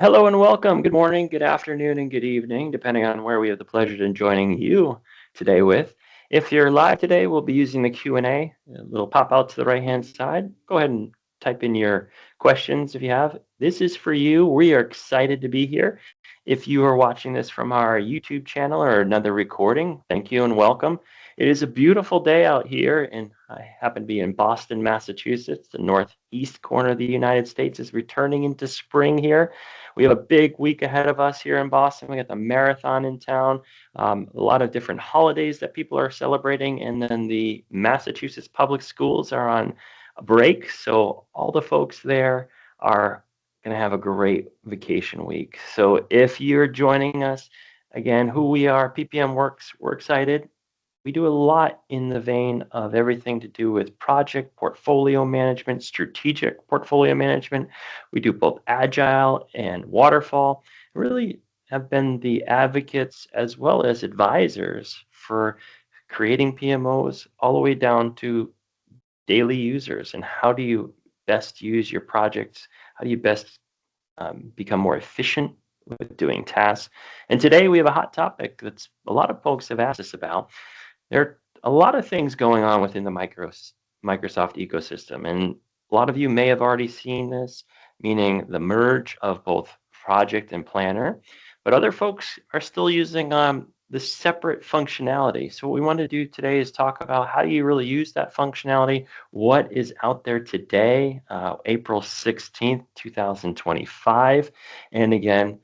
Hello and welcome. Good morning, good afternoon, and good evening, depending on where we have the pleasure in joining you today with. If you're live today, we'll be using the Q&A. A little pop out to the right-hand side. Go ahead and type in your questions if you have. This is for you. We are excited to be here. If you are watching this from our YouTube channel or another recording, thank you and welcome. It is a beautiful day out here, and I happen to be in Boston, Massachusetts. The northeast corner of the United States is returning into spring here. We have a big week ahead of us here in Boston. We got the marathon in town, a lot of different holidays that people are celebrating, and then the Massachusetts public schools are on a break. So all the folks there are going to have a great vacation week. So if you're joining us, again, who we are, PPM Works, we're excited. We do a lot in the vein of everything to do with project portfolio management, strategic portfolio management. We do both agile and waterfall. Really have been the advocates as well as advisors for creating PMOs all the way down to daily users and how do you best use your projects? How do you best become more efficient with doing tasks? And today we have a hot topic that's a lot of folks have asked us about. There are a lot of things going on within the Microsoft ecosystem, and a lot of you may have already seen this, meaning the merge of both project and planner, but other folks are still using the separate functionality. So what we want to do today is talk about how do you really use that functionality, what is out there today, April 16th, 2025, and again,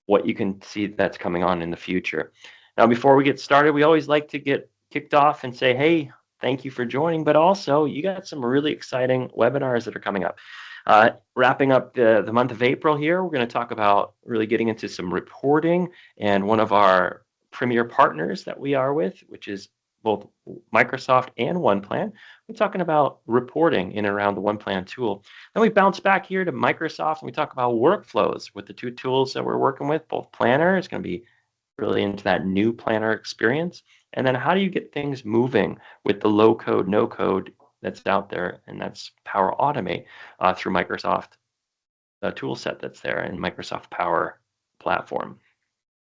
what you can see that's coming on in the future. Now, before we get started, we always like to get kicked off and say, hey, thank you for joining, but also you got some really exciting webinars that are coming up. Wrapping up the month of April here, we're going to talk about really getting into some reporting, and one of our premier partners that we are with, which is both Microsoft and OnePlan. We're talking about reporting in and around the OnePlan tool. Then we bounce back here to Microsoft and we talk about workflows with the two tools that we're working with. Both Planner is going to be really into that new planner experience. And then how do you get things moving with the low code, no code that's out there? And that's Power Automate through Microsoft, the tool set that's there in Microsoft Power Platform.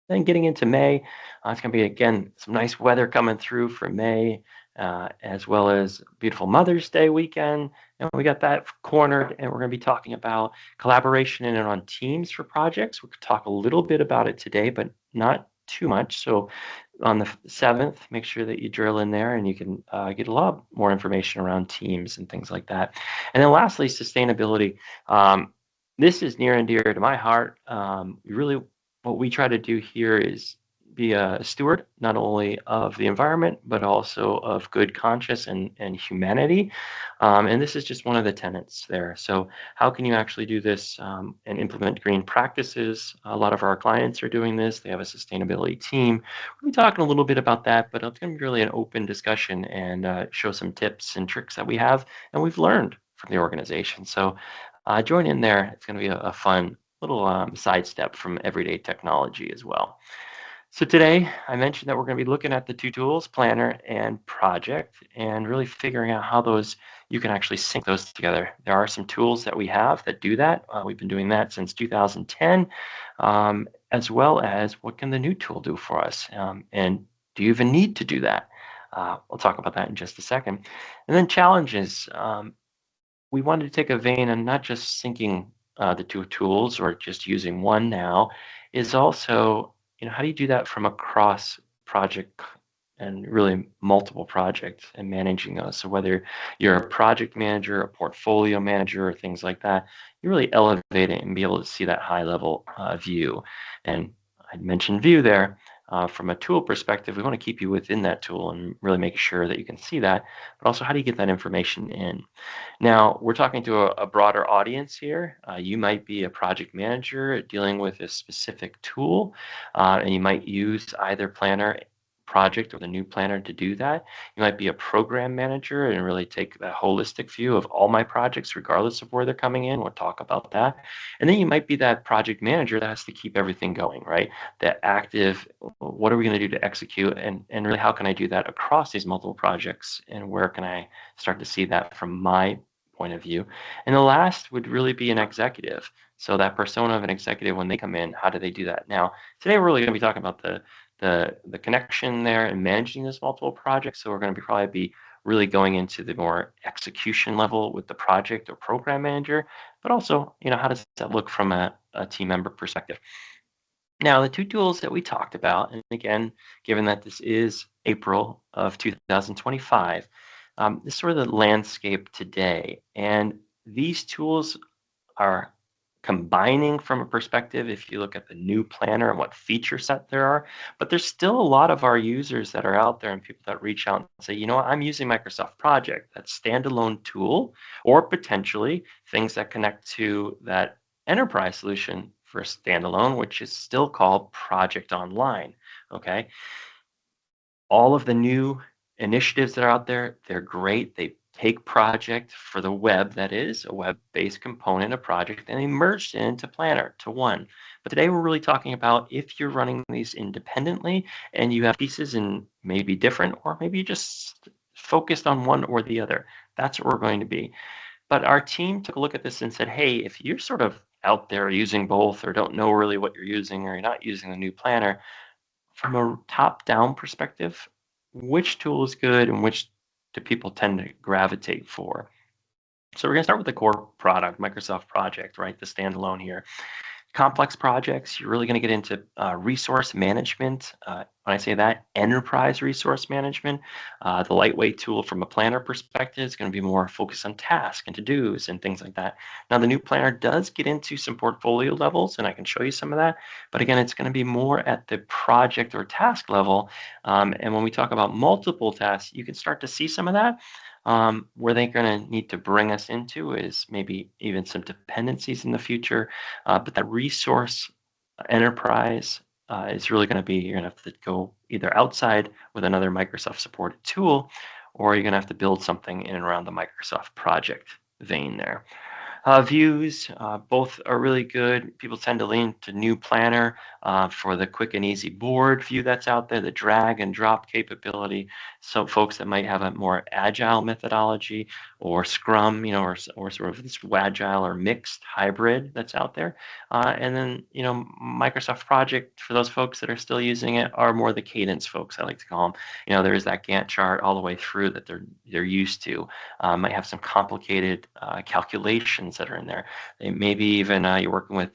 Then getting into May, it's going to be, again, some nice weather coming through for May, as well as beautiful Mother's Day weekend. And we got that cornered, and we're going to be talking about collaboration in and on teams for projects. We could talk a little bit about it today, but not too much. So on the 7th, make sure that you drill in there and you can get a lot more information around teams and things like that. And then lastly, sustainability. This is near and dear to my heart. Really, what we try to do here is be a steward not only of the environment but also of good conscience and humanity, and this is just one of the tenets there. So how can you actually do this and implement green practices? A lot of our clients are doing this. They have a sustainability team. We'll be talking a little bit about that, but it's going to be really an open discussion and show some tips and tricks that we have and we've learned from the organization. So join in there. It's going to be a fun little sidestep from everyday technology as well. So today I mentioned that we're going to be looking at the two tools, Planner and Project, and really figuring out how those you can actually sync those together. There are some tools that we have that do that. We've been doing that since 2010, as well as what can the new tool do for us, and do you even need to do that? We'll talk about that in just a second. And then challenges. We wanted to take a vein on not just syncing the two tools or just using one now, is also, how do you do that from across project and really multiple projects and managing those? So whether you're a project manager, a portfolio manager, or things like that, you really elevate it and be able to see that high level view. And I mentioned view there. From a tool perspective, we want to keep you within that tool and really make sure that you can see that, but also how do you get that information in? Now, we're talking to a broader audience here. You might be a project manager dealing with a specific tool, and you might use either Planner, Project, or the new Planner to do that. You might be a program manager and really take that holistic view of all my projects, regardless of where they're coming in. We'll talk about that. And then you might be that project manager that has to keep everything going, right? That active, what are we going to do to execute? And really, how can I do that across these multiple projects? And where can I start to see that from my point of view. And the last would really be an executive. So that persona of an executive, when they come in, how do they do that? Now, today we're really going to be talking about the connection there and managing those multiple projects. So we're going to probably be really going into the more execution level with the project or program manager, but also, how does that look from a team member perspective? Now, the two tools that we talked about, and again, given that this is April of 2025, this is sort of the landscape today. And these tools are combining from a perspective if you look at the new planner and what feature set there are. But there's still a lot of our users that are out there and people that reach out and say, I'm using Microsoft Project, that standalone tool, or potentially things that connect to that enterprise solution for standalone, which is still called Project Online. Okay. All of the new initiatives that are out there, they're great. They take project for the web, that is a web-based component of project, and they merged it into Planner to one. But today we're really talking about if you're running these independently and you have pieces and maybe different, or maybe you just focused on one or the other. That's what we're going to be. But our team took a look at this and said, hey, if you're sort of out there using both or don't know really what you're using or you're not using the new planner, from a top-down perspective, which tool is good and which do people tend to gravitate for? So we're going to start with the core product, Microsoft Project, right? The standalone here. Complex projects, you're really going to get into resource management. When I say that, enterprise resource management, the lightweight tool from a planner perspective is going to be more focused on tasks and to-dos and things like that. Now, the new planner does get into some portfolio levels, and I can show you some of that. But again, it's going to be more at the project or task level. And when we talk about multiple tasks, you can start to see some of that. Where they're going to need to bring us into is maybe even some dependencies in the future. But that resource enterprise is really going to be, you're going to have to go either outside with another Microsoft supported tool, or you're going to have to build something in and around the Microsoft project vein there. Views, both are really good. People tend to lean to new planner for the quick and easy board view that's out there, the drag and drop capability. So folks that might have a more agile methodology or Scrum, or sort of this agile or mixed hybrid that's out there. And then, Microsoft Project, for those folks that are still using it, are more the cadence folks, I like to call them. There's that Gantt chart all the way through that they're used to. Might have some complicated calculations that are in there. Maybe even you're working with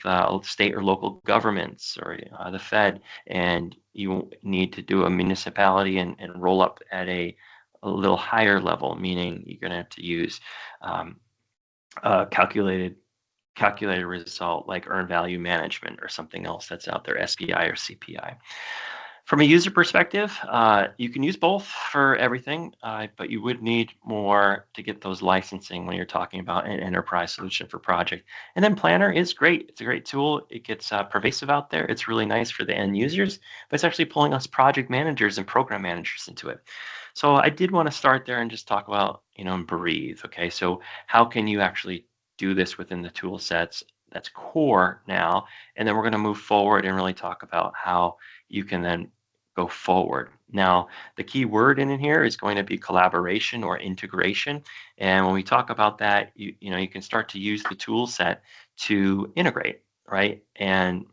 state or local governments or the Fed, and you need to do a municipality and roll up at a little higher level, meaning you're going to have to use calculated result like earned value management or something else that's out there, SPI or CPI. From a user perspective, you can use both for everything, but you would need more to get those licensing when you're talking about an enterprise solution for project. And then Planner is great. It's a great tool. It gets pervasive out there. It's really nice for the end users, but it's actually pulling us project managers and program managers into it. So I did want to start there and just talk about, and breathe. Okay, so how can you actually do this within the tool sets that's core now? And then we're going to move forward and really talk about how you can then go forward. Now, the key word in here is going to be collaboration or integration. And when we talk about that, you can start to use the tool set to integrate, right? And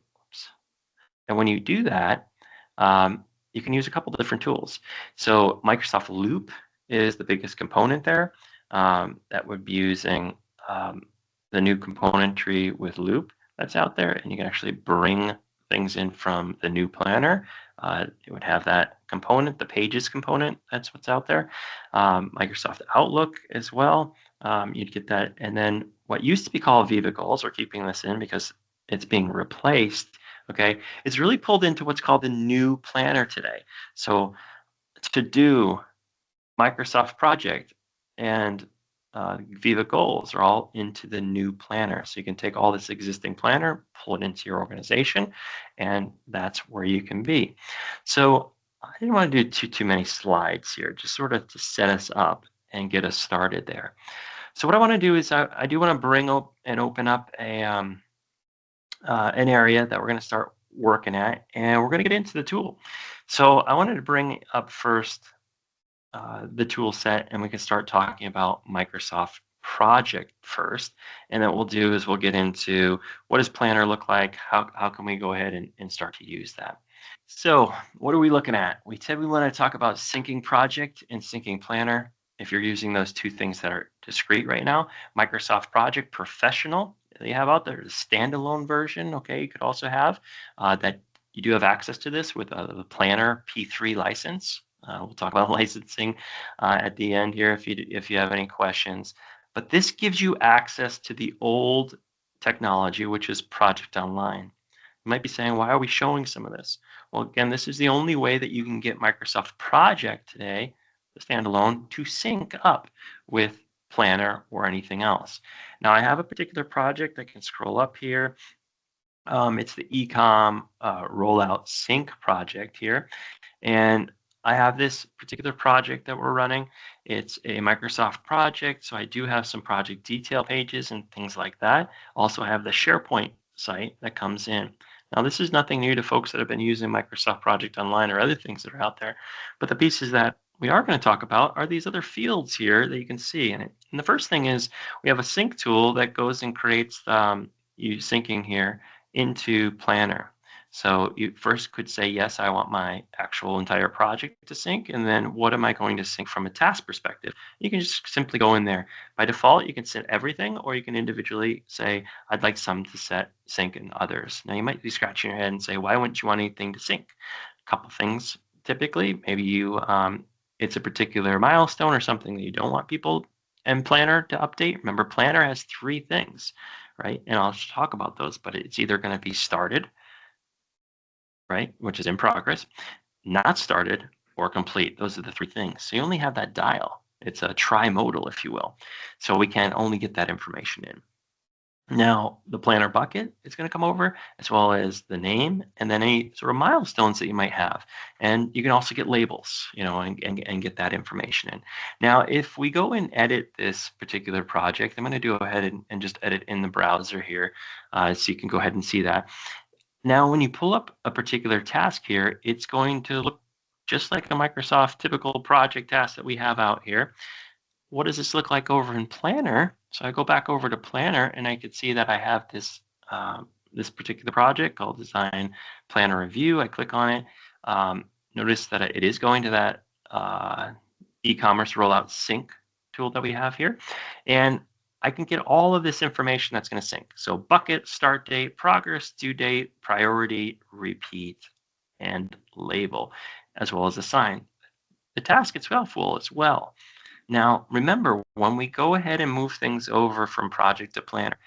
when you do that, you can use a couple different tools. So Microsoft Loop is the biggest component there. That would be using the new componentry with Loop that's out there, and you can actually bring things in from the new planner. It would have that component, the pages component, that's what's out there. Microsoft Outlook as well, you'd get that. And then what used to be called Viva Goals, we're keeping this in because it's being replaced, okay, it's really pulled into what's called the new planner today. So to do Microsoft Project and Viva Goals are all into the new planner. So you can take all this existing planner, pull it into your organization, and that's where you can be. So I didn't want to do too many slides here, just sort of to set us up and get us started there. So what I want to do is I do want to bring up and open up an area that we're going to start working at, and we're going to get into the tool. So I wanted to bring up first the tool set, and we can start talking about Microsoft project first. And then what we'll do is we'll get into what does Planner look like? How can we go ahead and start to use that? So what are we looking at? We said we want to talk about syncing project and syncing planner. If you're using those two things that are discrete right now, Microsoft Project Professional, they have out there the standalone version. Okay, you could also have that you do have access to this with the Planner P3 license. We'll talk about licensing at the end here if you have any questions. But this gives you access to the old technology, which is Project Online. You might be saying, why are we showing some of this? Well, again, this is the only way that you can get Microsoft Project today, the standalone, to sync up with Planner or anything else. Now, I have a particular project. I can scroll up here. It's the Ecom Rollout Sync project here. And I have this particular project that we're running. It's a Microsoft project, so I do have some project detail pages and things like that. Also, I have the SharePoint site that comes in. Now, this is nothing new to folks that have been using Microsoft Project Online or other things that are out there, but the pieces that we are going to talk about are these other fields here that you can see in it. And the first thing is we have a sync tool that goes and creates you syncing here into Planner. So you first could say, yes, I want my actual entire project to sync. And then what am I going to sync from a task perspective? You can just simply go in there. By default, you can set everything, or you can individually say, I'd like some to set sync and others. Now you might be scratching your head and say, why wouldn't you want anything to sync? A couple things typically. Maybe it's a particular milestone or something that you don't want people and Planner to update. Remember, Planner has three things, right? And I'll talk about those, but it's either going to be started, right, which is in progress, not started, or complete. Those are the three things. So you only have that dial. It's a tri-modal, if you will. So we can only get that information in. Now, the planner bucket is going to come over, as well as the name and then any sort of milestones that you might have. And you can also get labels, and get that information in. Now, if we go and edit this particular project, I'm going to go ahead and just edit in the browser here, so you can go ahead and see that. Now, when you pull up a particular task here, it's going to look just like a Microsoft typical project task that we have out here. What does this look like over in Planner? So I go back over to Planner and I could see that I have this particular project called Design Planner Review. I click on it. Notice that it is going to that e-commerce rollout sync tool that we have here. And I can get all of this information that's going to sync. So bucket, start date, progress, due date, priority, repeat, and label, as well as assign. The task itself will as well. Now, remember, when we go ahead and move things over from project to planner,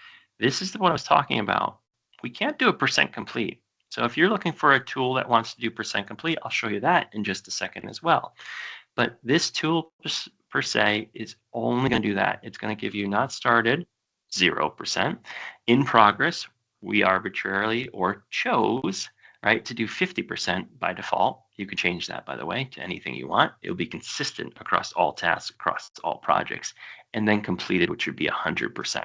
this is what I was talking about. We can't do a percent complete. So if you're looking for a tool that wants to do percent complete, I'll show you that in just a second as well. But this tool per se is only going to do that. It's going to give you not started, 0%. In progress, we arbitrarily or chose, right, to do 50% by default. You can change that, by the way, to anything you want. It'll be consistent across all tasks, across all projects, and then completed, which would be 100%.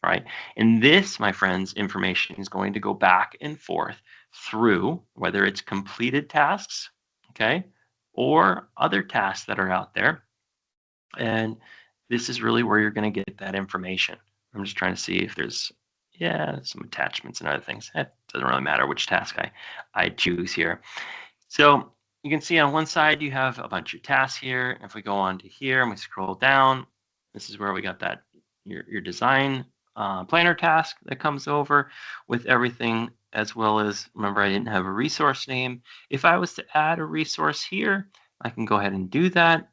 Right. And this, my friends, information is going to go back and forth through whether it's completed tasks, okay, or other tasks that are out there. And this is really where you're going to get that information. I'm just trying to see if there's, some attachments and other things. It doesn't really matter which task I choose here. So you can see on one side, you have a bunch of tasks here. And if we go on to here and we scroll down, this is where we got that, your design planner task that comes over with everything, as well as, remember, I didn't have a resource name. If I was to add a resource here, I can go ahead and do that.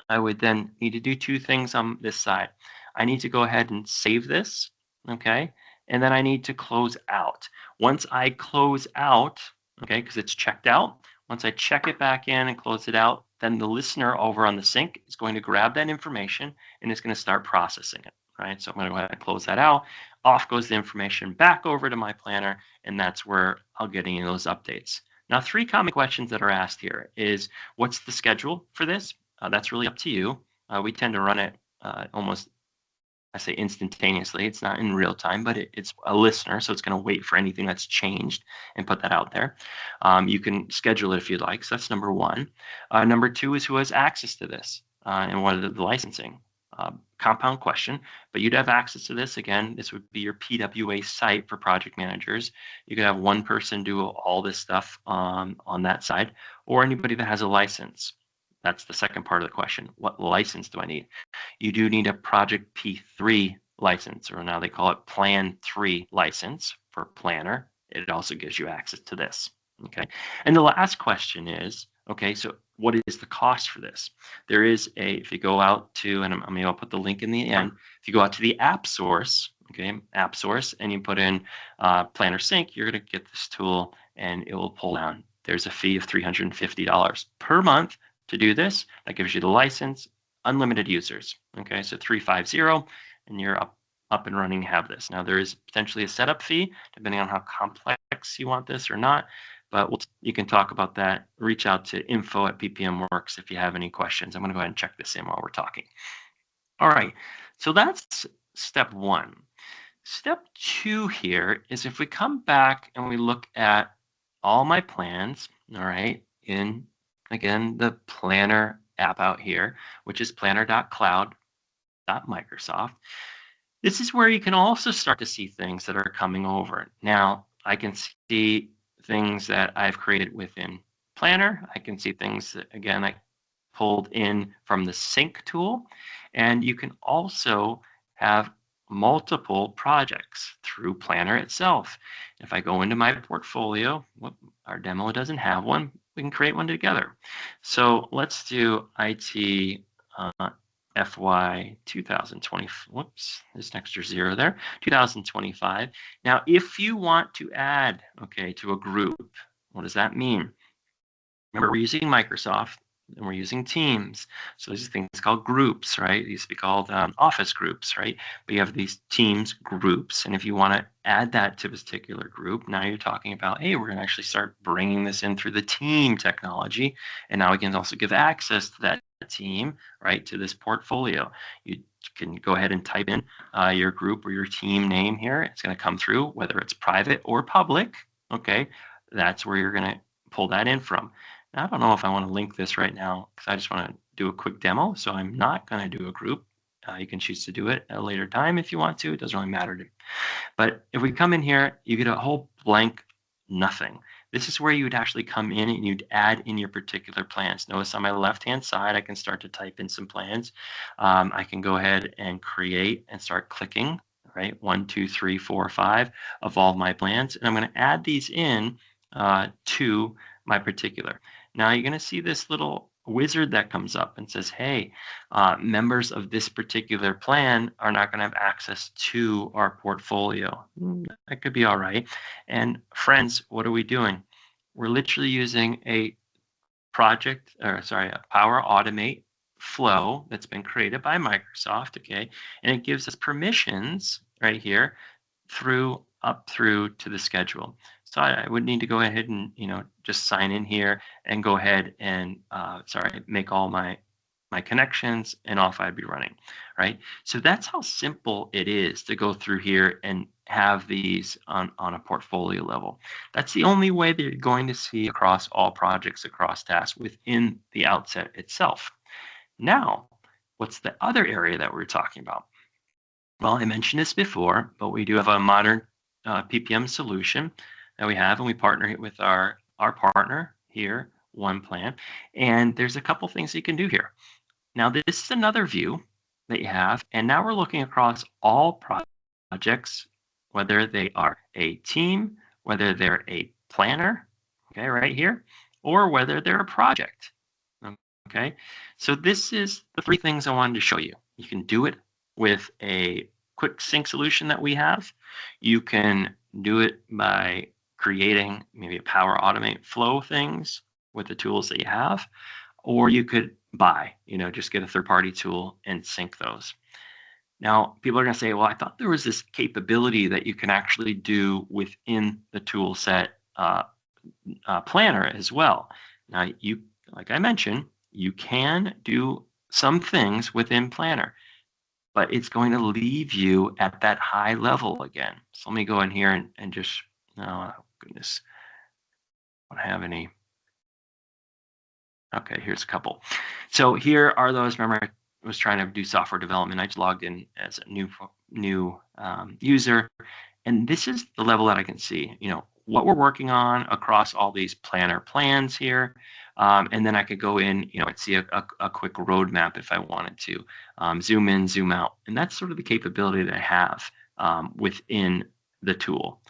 I would then need to do two things on this side. I need to go ahead and save this, okay? And then I need to close out. Once I close out, okay, because it's checked out, once I check it back in and close it out, then the listener over on the sync is going to grab that information and it's going to start processing it, right? So I'm going to go ahead and close that out. Off goes the information back over to my planner, and that's where I'll get any of those updates. Now, three common questions that are asked here is, what's the schedule for this? That's really up to you. We tend to run it almost, I say instantaneously. It's not in real time, but it's a listener, so it's going to wait for anything that's changed and put that out there. You can schedule it if you'd like. So that's number one. Number two is who has access to this and what are the licensing compound question, but you'd have access to this. Again, this would be your PWA site for project managers. You could have one person do all this stuff on that side, or anybody that has a license. That's the second part of the question. What license do I need? You do need a Project P3 license, or now they call it Plan 3 license for Planner. It also gives you access to this. Okay. And the last question is, okay, so what is the cost for this? There is if you go out to, and I'll put the link in the end, if you go out to the app source, okay, app source, and you put in Planner Sync, you're going to get this tool and it will pull down. There's a fee of $350 per month to do this. That gives you the license, unlimited users. Okay, so 350, and you're up and running, have this. Now there is potentially a setup fee depending on how complex you want this or not, but you can talk about that. Reach out to info@PPM Works if you have any questions. I'm going to go ahead and check this in while we're talking. All right, so that's step one. Step two here is if we come back and we look at all my plans, all right, in, again, the Planner app out here, which is planner.cloud.microsoft. This is where you can also start to see things that are coming over. Now, I can see things that I've created within Planner. I can see things that, again, I pulled in from the sync tool. And you can also have multiple projects through Planner itself. If I go into my portfolio, our demo doesn't have one, we can create one together. So let's do IT FY 2020, whoops, there's an extra zero there, 2025. Now, if you want to add, okay, to a group, what does that mean? Remember, we're using Microsoft and we're using Teams. So there's things called groups, right? It used to be called office groups, right? But you have these Teams groups. And if you want to add that to a particular group, now you're talking about, hey, we're going to actually start bringing this in through the team technology. And now we can also give access to that team, right, to this portfolio. You can go ahead and type in your group or your team name here. It's going to come through, whether it's private or public. Okay, that's where you're going to pull that in from. Now, I don't know if I want to link this right now because I just want to do a quick demo. So I'm not going to do a group. You can choose to do it at a later time if you want to. It doesn't really matter to me. But if we come in here, you get a whole blank nothing. This is where you would actually come in and you'd add in your particular plans. Notice on my left-hand side, I can start to type in some plans. I can go ahead and create and start clicking, right? 1, 2, 3, 4, 5 of all my plans. And I'm going to add these in to my particular. Now you're going to see this little wizard that comes up and says, hey, members of this particular plan are not going to have access to our portfolio. That could be all right. And friends, what are we doing? We're literally using a Power Automate flow that's been created by Microsoft, okay? And it gives us permissions right here up through to the schedule. So I would need to go ahead and, just sign in here and go ahead and, make all my connections and off I'd be running, right? So that's how simple it is to go through here and have these on a portfolio level. That's the only way that you're going to see across all projects, across tasks within the outset itself. Now, what's the other area that we're talking about? Well, I mentioned this before, but we do have a modern PPM solution that we have, and we partner it with our partner here, OnePlan. And there's a couple things you can do here. Now, this is another view that you have, and now we're looking across all projects, whether they are a team, whether they're a planner, okay, right here, or whether they're a project, okay? So this is the three things I wanted to show you. You can do it with a quick sync solution that we have. You can do it by creating maybe a Power Automate flow things with the tools that you have, or you could buy, just get a third-party tool and sync those. Now, people are going to say, well, I thought there was this capability that you can actually do within the tool set planner as well. Now, like I mentioned, you can do some things within Planner, but it's going to leave you at that high level again. So let me go in here and just, oh goodness, I don't have any. Okay, here's a couple. So here are those, remember, was trying to do software development. I just logged in as a new user, and this is the level that I can see, what we're working on across all these planner plans here. And then I could go in, and see a quick roadmap if I wanted to, zoom in, zoom out. And that's sort of the capability that I have within the tool.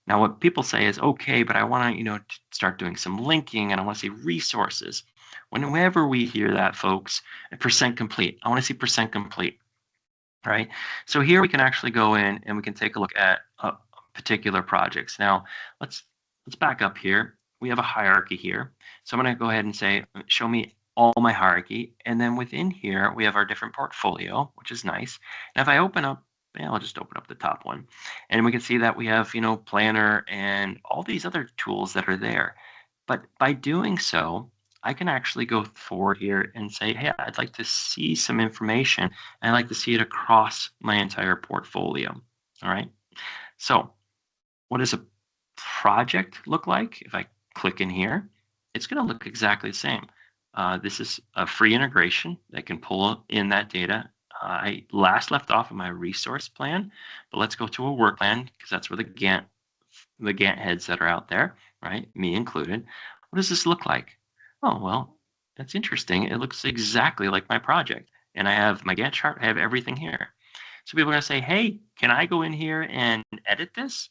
Now, what people say is, okay, but I want to, start doing some linking, and I want to see resources. Whenever we hear that, folks, percent complete, I want to see percent complete, right? So here we can actually go in and we can take a look at particular projects. Now, let's back up here. We have a hierarchy here. So I'm going to go ahead and say, show me all my hierarchy. And then within here, we have our different portfolio, which is nice. And if I open up, I'll just open up the top one. And we can see that we have, Planner and all these other tools that are there. But by doing so, I can actually go forward here and say, hey, I'd like to see some information. And I'd like to see it across my entire portfolio. All right. So what does a project look like? If I click in here, it's going to look exactly the same. This is a free integration that can pull in that data. I last left off in my resource plan, but let's go to a work plan because that's where the Gantt heads that are out there, right? Me included. What does this look like? Oh, well, that's interesting. It looks exactly like my project. And I have my Gantt chart, I have everything here. So people are going to say, hey, can I go in here and edit this?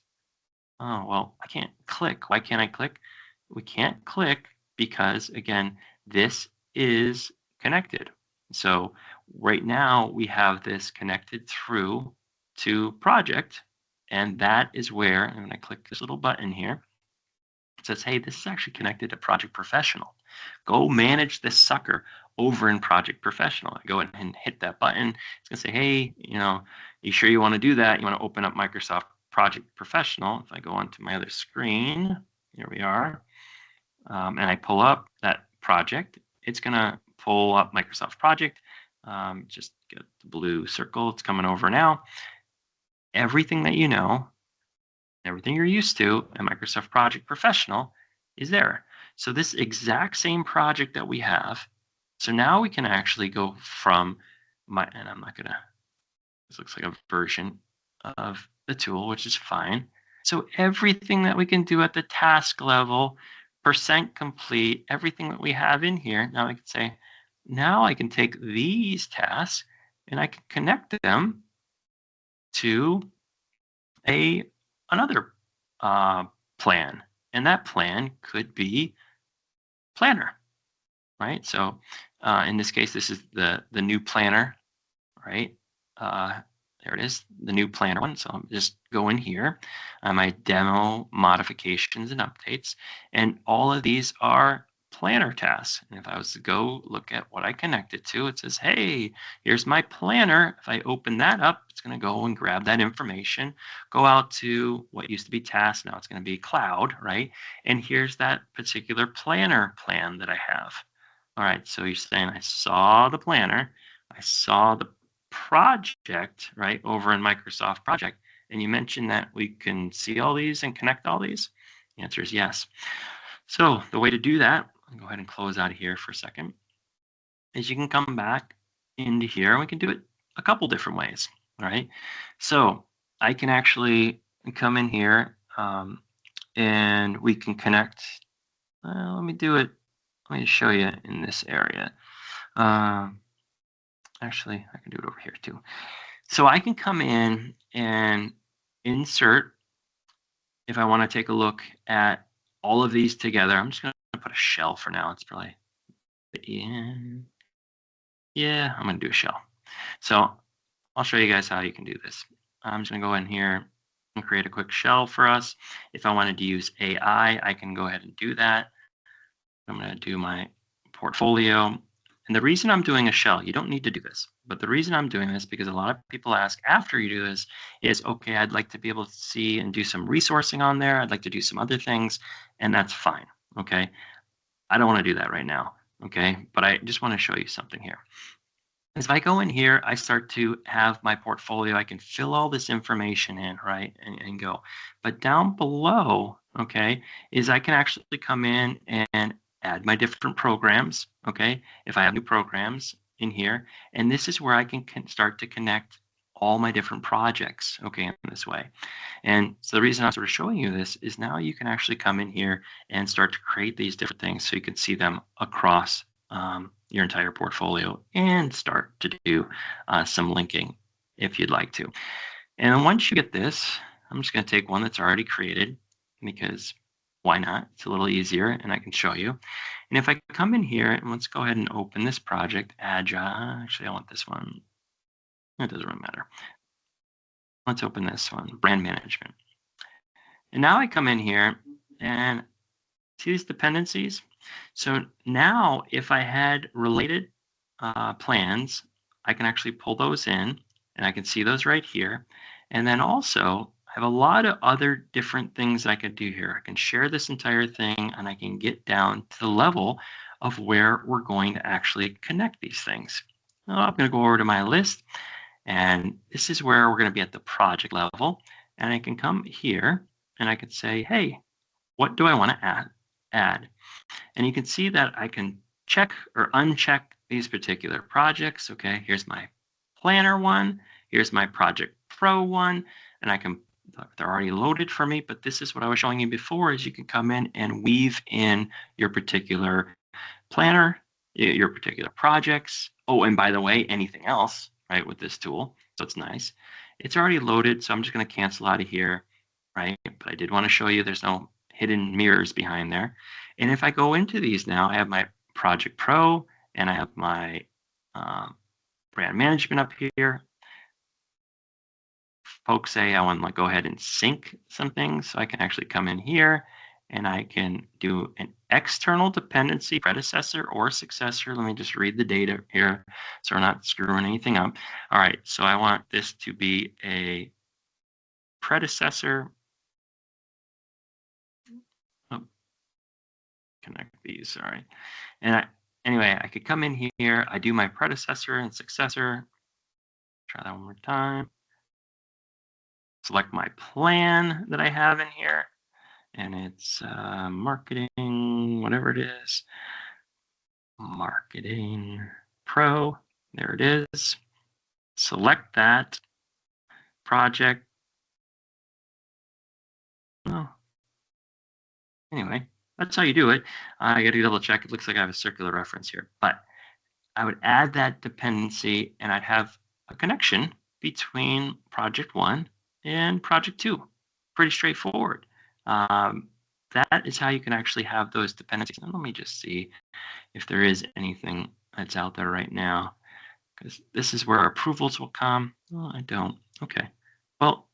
Oh, well, I can't click. Why can't I click? We can't click because, again, this is connected. So right now we have this connected through to project, and that is where, and when I click this little button here, it says, hey, this is actually connected to Project Professional. Go manage this sucker over in Project Professional. I go and hit that button. It's going to say, hey, you sure you want to do that? You want to open up Microsoft Project Professional. If I go onto my other screen, here we are, and I pull up that project, it's going to pull up Microsoft Project. Just get the blue circle. It's coming over now. Everything that you know, everything you're used to in Microsoft Project Professional is there. So this exact same project that we have, so now we can actually go from and I'm not gonna, this looks like a version of the tool, which is fine. So everything that we can do at the task level, percent complete, everything that we have in here, now I can say, now I can take these tasks and I can connect them to another plan, and that plan could be planner, right? So in this case, this is the new planner, right? There it is, the new planner one. So I'll just go in here, my demo modifications and updates, and all of these are planner tasks. And if I was to go look at what I connected to, it says, hey, here's my planner. If I open that up, it's going to go and grab that information, go out to what used to be tasks. Now it's going to be cloud, right? And here's that particular planner plan that I have. All right, so you're saying I saw the planner, I saw the project, right, over in Microsoft Project, and you mentioned that we can see all these and connect all these. The answer is yes. So the way to do that, I'll go ahead and close out of here for a second, is you can come back into here and we can do it a couple different ways, all right? So I can actually come in here and we can connect. Let me do it. Let me show you in this area. Actually, I can do it over here too. So I can come in and insert, if I want to take a look at all of these together. I'm just going to put a shell for now. It's probably, yeah, I'm going to do a shell. So I'll show you guys how you can do this. I'm just going to go in here and create a quick shell for us. If I wanted to use AI, I can go ahead and do that. I'm going to do my portfolio. And the reason I'm doing a shell, you don't need to do this, but the reason I'm doing this, because a lot of people ask after you do this is, okay, I'd like to be able to see and do some resourcing on there. I'd like to do some other things, and that's fine, okay? I don't want to do that right now, okay? But I just want to show you something here. As I go in here, I start to have my portfolio. I can fill all this information in, right, and go. But down below, okay, is I can actually come in and add my different programs, okay? If I have new programs, in here, and this is where I can start to connect all my different projects, okay, in this way. And so the reason I'm sort of showing you this is now you can actually come in here and start to create these different things so you can see them across your entire portfolio and start to do some linking if you'd like to. And then once you get this, I'm just going to take one that's already created because why not? It's a little easier and I can show you. And if I come in here and let's go ahead and open this project, Agile. Actually, I want this one. It doesn't really matter. Let's open this one, brand management. And now I come in here and see these dependencies. So now if I had related plans, I can actually pull those in and I can see those right here. And then also I have a lot of other different things I could do here. I can share this entire thing and I can get down to the level of where we're going to actually connect these things. Now I'm going to go over to my list, and this is where we're going to be at the project level. And I can come here and I could say, hey, what do I want to add? And you can see that I can check or uncheck these particular projects. Okay, here's my planner one, here's my project pro one, and I can, they're already loaded for me, but this is what I was showing you before, is you can come in and weave in your particular planner, your particular projects. Oh, and by the way, anything else, right, with this tool. So it's nice. It's already loaded, so I'm just going to cancel out of here, right? But I did want to show you there's no hidden mirrors behind there. And if I go into these now, I have my Project Pro and I have my brand management up here. Folks say I want to go ahead and sync some things, so I can actually come in here and I can do an external dependency, predecessor or successor. Let me just read the data here so we're not screwing anything up. All right, so I want this to be a predecessor. Oh, connect these, sorry. And anyway, I could come in here, I do my predecessor and successor. Try that one more time. Select my plan that I have in here, and it's marketing, whatever it is. Marketing Pro, there it is. Select that project. Well, anyway, that's how you do it. I got to double check. It looks like I have a circular reference here, but I would add that dependency and I'd have a connection between project one and project two. Pretty straightforward. That is how you can actually have those dependencies. And let me just see if there is anything that's out there right now, because this is where our approvals will come. Oh, I don't. Okay. Well,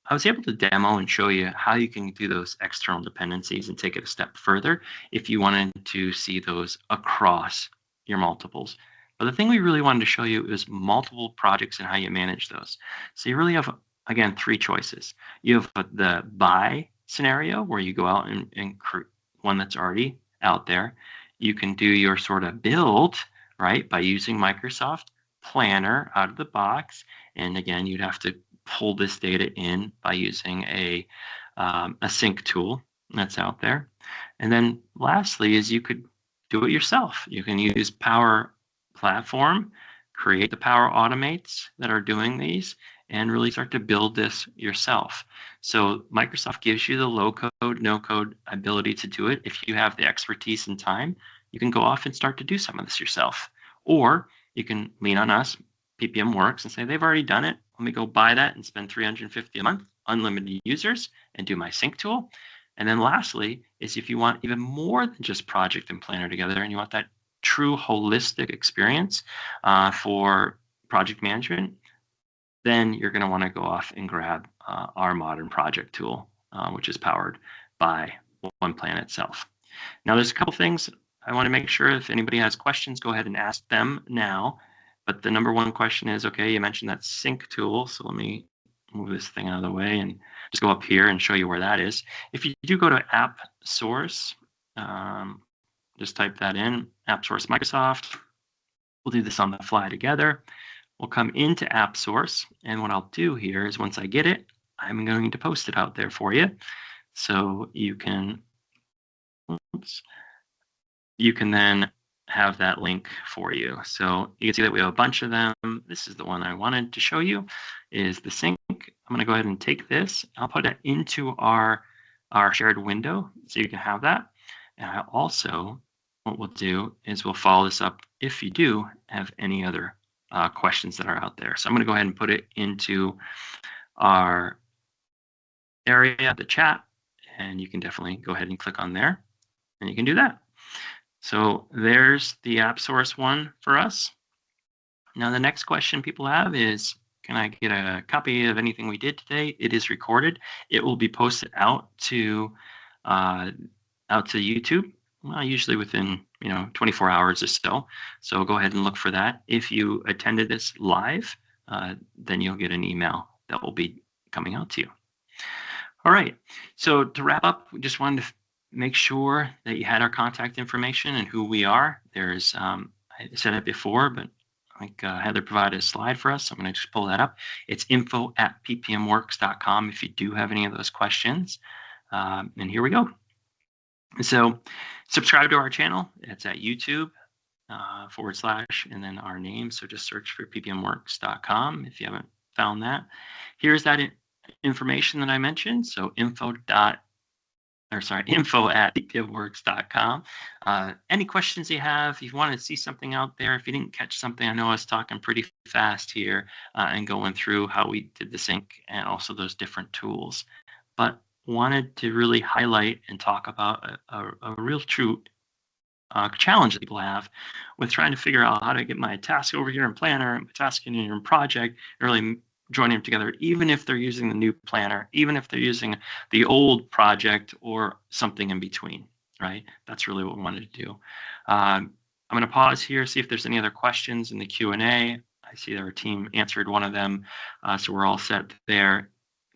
I was able to demo and show you how you can do those external dependencies and take it a step further if you wanted to see those across your multiples. But the thing we really wanted to show you is multiple projects and how you manage those. So you really have, again, three choices. You have the buy scenario where you go out and create one that's already out there. You can do your sort of build, right, by using Microsoft Planner out of the box. And again, you'd have to pull this data in by using a sync tool that's out there. And then lastly is you could do it yourself. You can use Power Platform, create the Power Automates that are doing these, and really start to build this yourself. So Microsoft gives you the low code, no code ability to do it. If you have the expertise and time, you can go off and start to do some of this yourself. Or you can lean on us, PPM Works, and say they've already done it. Let me go buy that and spend $350 a month, unlimited users, and do my sync tool. And then lastly is if you want even more than just project and planner together and you want that true holistic experience for project management, then you're going to want to go off and grab our modern project tool, which is powered by OnePlan itself. Now, there's a couple things I want to make sure if anybody has questions, go ahead and ask them now. But the number one question is, okay, you mentioned that sync tool. So let me move this thing out of the way and just go up here and show you where that is. If you do go to app source, just type that in, app source Microsoft. We'll do this on the fly together. We'll come into app source. And what I'll do here is once I get it, I'm going to post it out there for you. So you can, oops, you can then have that link for you. So you can see that we have a bunch of them. This is the one I wanted to show you, is the sync. I'm going to go ahead and take this. I'll put it into our shared window so you can have that. And I also, what we'll do is we'll follow this up if you do have any other questions that are out there. So I'm going to go ahead and put it into our area, the chat, and you can definitely go ahead and click on there, and you can do that. So there's the app source one for us. Now the next question people have is, can I get a copy of anything we did today? It is recorded. It will be posted out to YouTube, well, usually within 24 hours or so. So go ahead and look for that. If you attended this live, then you'll get an email that will be coming out to you. All right. So to wrap up, we just wanted to make sure that you had our contact information and who we are. There's, I said it before, but like Heather provided a slide for us. So I'm going to just pull that up. It's info@ppmworks.com if you do have any of those questions. And here we go. So subscribe to our channel. It's at YouTube / and then our name. So just search for ppmworks.com if you haven't found that. Here's that information that I mentioned. So info@ppmworks.com. Any questions you have, if you want to see something out there, if you didn't catch something, I know I was talking pretty fast here and going through how we did the sync and also those different tools, but wanted to really highlight and talk about a real true challenge that people have with trying to figure out how to get my task over here in Planner and my task in project, and really joining them together, even if they're using the new planner, even if they're using the old project or something in between, right? That's really what we wanted to do. I'm going to pause here, see if there's any other questions in the Q&A. I see that our team answered one of them, so we're all set there.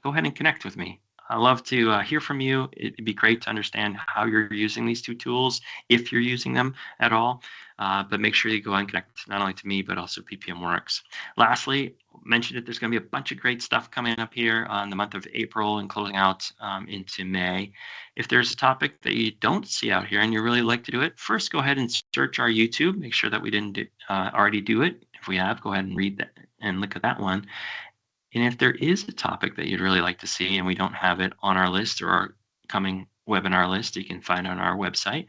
Go ahead and connect with me. I'd love to hear from you. It'd be great to understand how you're using these two tools, if you're using them at all. But make sure you go and connect not only to me, but also PPM Works. Lastly, mentioned it, there's going to be a bunch of great stuff coming up here on the month of April and closing out into May. If there's a topic that you don't see out here and you really like to do it, first go ahead and search our YouTube. Make sure that we didn't already do it. If we have, go ahead and read that and look at that one. And if there is a topic that you'd really like to see and we don't have it on our list or our coming webinar list, you can find on our website,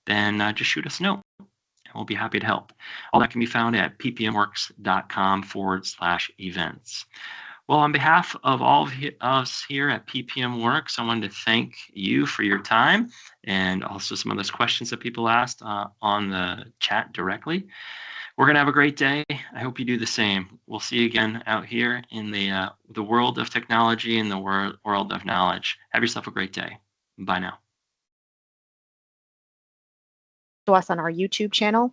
then just shoot us a note and we'll be happy to help. All that can be found at ppmworks.com/events. Well, on behalf of all of us here at PPM Works, I wanted to thank you for your time and also some of those questions that people asked on the chat directly. We're going to have a great day. I hope you do the same. We'll see you again out here in the world of technology and the world of knowledge. Have yourself a great day. Bye now. To us on our YouTube channel.